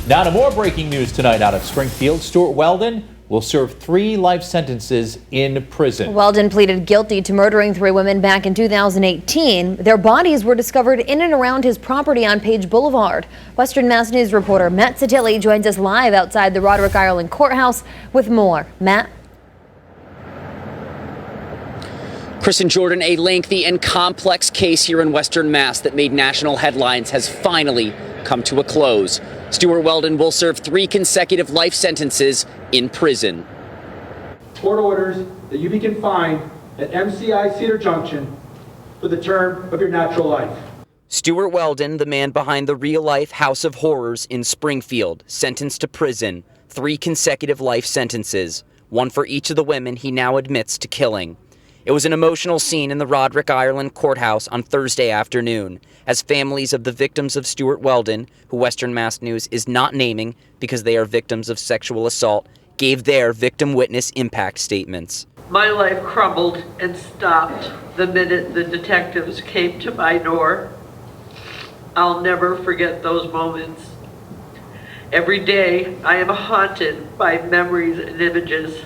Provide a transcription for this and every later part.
Now to more breaking news tonight out of Springfield. Stewart Weldon will serve 3 life sentences in prison. Weldon pleaded guilty to murdering 3 women back in 2018. Their bodies were discovered in and around his property on Page Boulevard. Western Mass News reporter Matt Satilli joins us live outside the Roderick Ireland Courthouse with more. Matt? Chris and Jordan, a lengthy and complex case here in Western Mass that made national headlines has finally come to a close. Stewart Weldon will serve 3 consecutive life sentences in prison. Court orders that you be confined at MCI Cedar Junction for the term of your natural life. Stewart Weldon, the man behind the real-life House of Horrors in Springfield, sentenced to prison, 3 consecutive life sentences, 1 for each of the women he now admits to killing. It was an emotional scene in the Roderick Ireland Courthouse on Thursday afternoon, as families of the victims of Stewart Weldon, who Western Mass News is not naming because they are victims of sexual assault, gave their victim witness impact statements. My life crumbled and stopped the minute the detectives came to my door. I'll never forget those moments. Every day I am haunted by memories and images.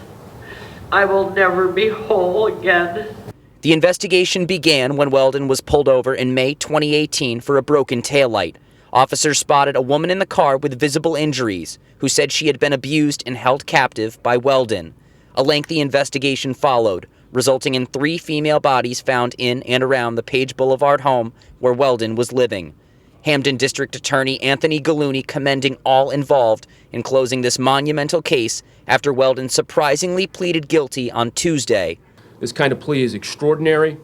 I will never be whole again. The investigation began when Weldon was pulled over in May 2018 for a broken taillight. Officers spotted a woman in the car with visible injuries who said she had been abused and held captive by Weldon. A lengthy investigation followed, resulting in 3 female bodies found in and around the Page Boulevard home where Weldon was living. Hamden District Attorney Anthony Gallooni commending all involved in closing this monumental case after Weldon surprisingly pleaded guilty on Tuesday. This kind of plea is extraordinary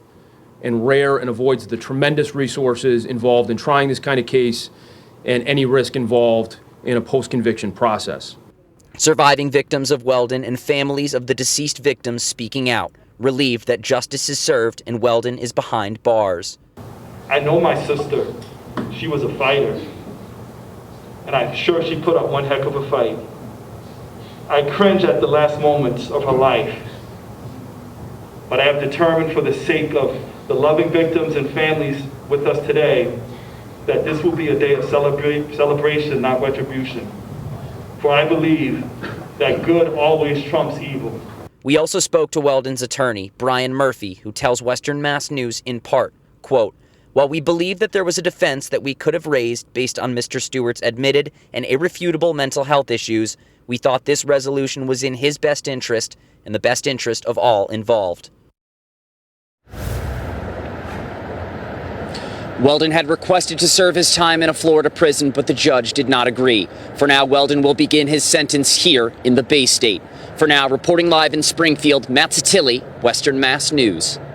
and rare and avoids the tremendous resources involved in trying this kind of case and any risk involved in a post-conviction process. Surviving victims of Weldon and families of the deceased victims speaking out, relieved that justice is served and Weldon is behind bars. I know my sister. She was a fighter, and I'm sure she put up one heck of a fight. I cringe at the last moments of her life, but I have determined for the sake of the loving victims and families with us today that this will be a day of celebration, not retribution. For I believe that good always trumps evil. We also spoke to Weldon's attorney, Brian Murphy, who tells Western Mass News in part, quote, "While we believe that there was a defense that we could have raised based on Mr. Stewart's admitted and irrefutable mental health issues, we thought this resolution was in his best interest and the best interest of all involved." Weldon had requested to serve his time in a Florida prison, but the judge did not agree. For now, Weldon will begin his sentence here in the Bay State. For now, reporting live in Springfield, Matt Satilli, Western Mass News.